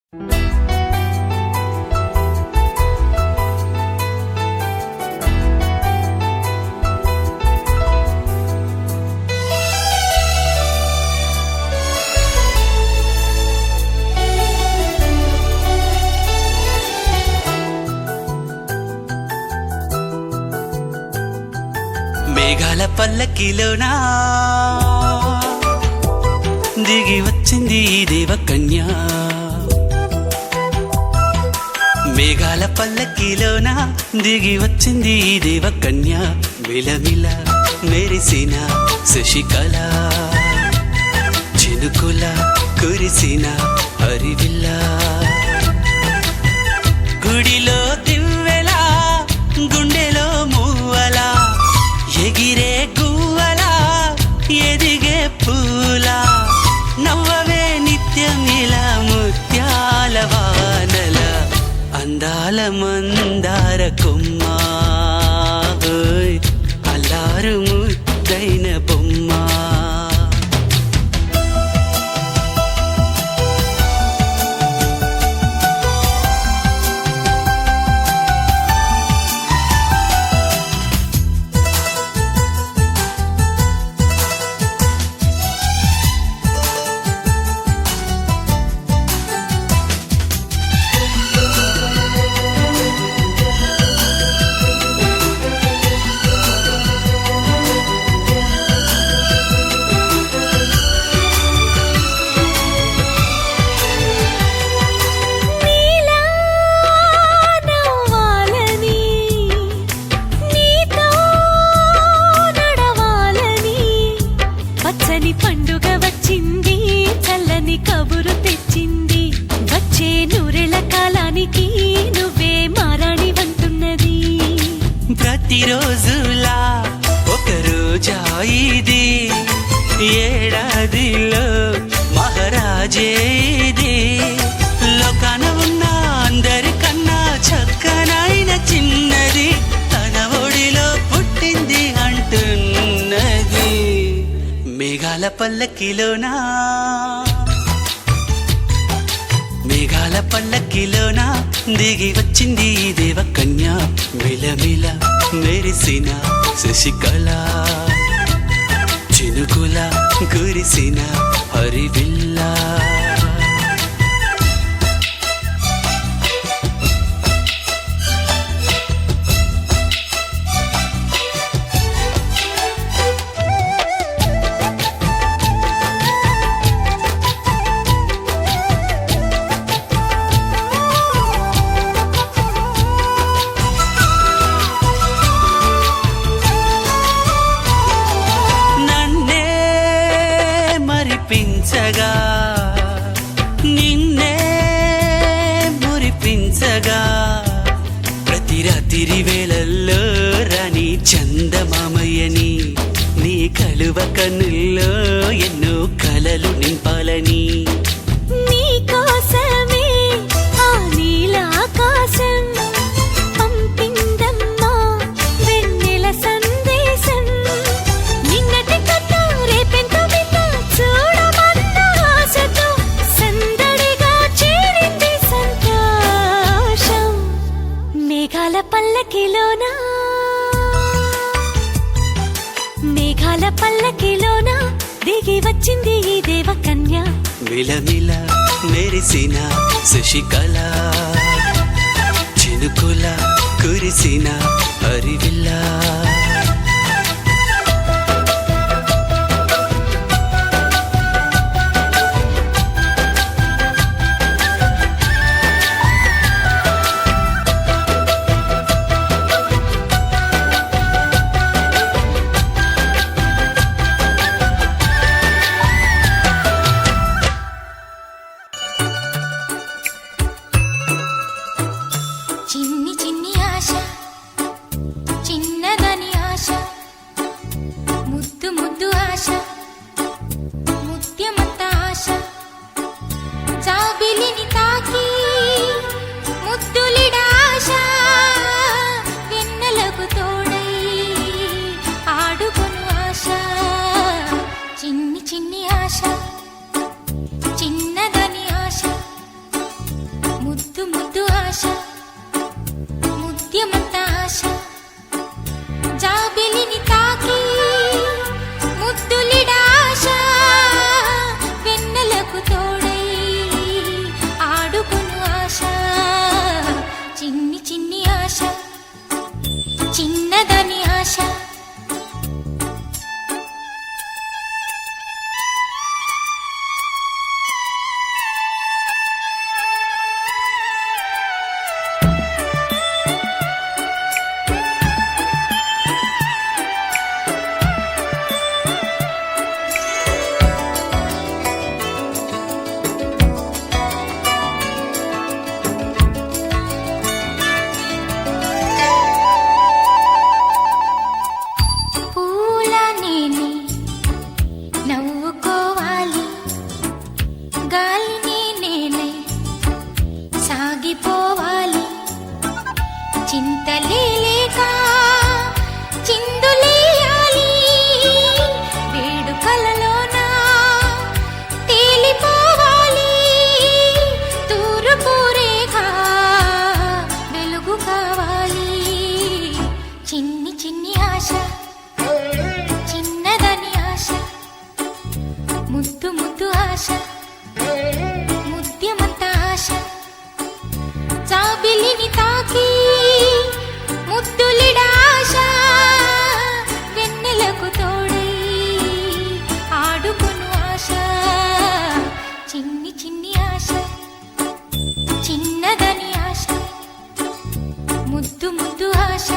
మేఘాల పల్లకిలోనా దిగి వచ్చింది దేవకన్య. మేఘాల పల్లకిలోనా దిగి వచ్చింది దేవకన్య. మిలమిల మెరిసిన శశికళ, చినుకుల కురిసిన హరివిల్ల. గుడిలో దివ్వెలా, గుండెలో మూవలా, ఎగిరే గువ్వలా, ఎదిగే పూలా, నవ్వవే నిత్యం ఇలా ముత్యాల వానల. అందాల మందార కొమ్మ, అల్లారు ముద్దైన బొమ్మ. పండుగ వచ్చింది, చల్లని కబురు తెచ్చింది. వచ్చే నూరెల కాలానికి నువ్వే మారాణి వంటున్నది. ప్రతిరోజులా ఒక రోజా ఇది, ఏడాదిలో మహారాజే ఇది. లోకాన ఉన్న అందరికన్నా చక్కనైన చిన్నది, తన ఒడిలో పుట్టింది అంటున్నది. మేఘాల పల్లకిలోనా, మేఘాల పల్లకిలోనా దిగి వచ్చింది దేవకన్య. మిలమిల మెరిసిన శశికళ, చినుకుల కురిసిన హరివిల్ల. మరిపించగా నిన్నే మురిపించగా, ప్రతి రాత్రి వేళల్లో రాణి చందమామయ్యని, నీ కలువ కన్నుల్లో ఎన్నో కలలు నింపాలని. నీ కోసమే ఆ నీలాకాశం పంపిందమ్మా వెన్నెల సందేశం. నిన్నటి కన్నా రేపెంతో బిన్న చూడమన్న ఆశతో సందడిగా చేరింది సంతోషం. మేఘాల పల్లకిలోనా, మేఘాల పల్లకిలోనా దిగి వచ్చింది ఈ దేవకన్య. మిలమిల మెరిసిన శశికళ, చినుకుల కురిసిన హరివిల్ల. చిన్ని చిన్ని ఆశ, చిన్నదని ముద్దు ముద్దు ఆశ ముద్యమంత ఆశ జాబిలిని తాకి ముద్దులిడ ఆశ వెన్నెలకు తోడై ఆడుకును ఆశ చిన్ని చిన్ని ఆశ చిన్నదని ఆశ పూల నేనే నవ్వుకోవాలి గాలిని నేనే సాగిపోవాలి చింతలేక చిందులేయాలి వేడుకలలోన తేలిపోవాలి తూర్పు రేఖ వెలుగు కావాలి చిన్ని చిన్ని ఆశ చిన్నదని ఆశ ముద్దు ముద్దు ఆశ ముద్యమంత ఆశ జాబిలిని తాకి ముద్దులిడ ఆశ వెన్నెలకు తోడై ఆడుకును ఆశ చిన్ని చిన్ని ఆశ చిన్నదని ఆశ ముద్దు ముద్దు ఆశ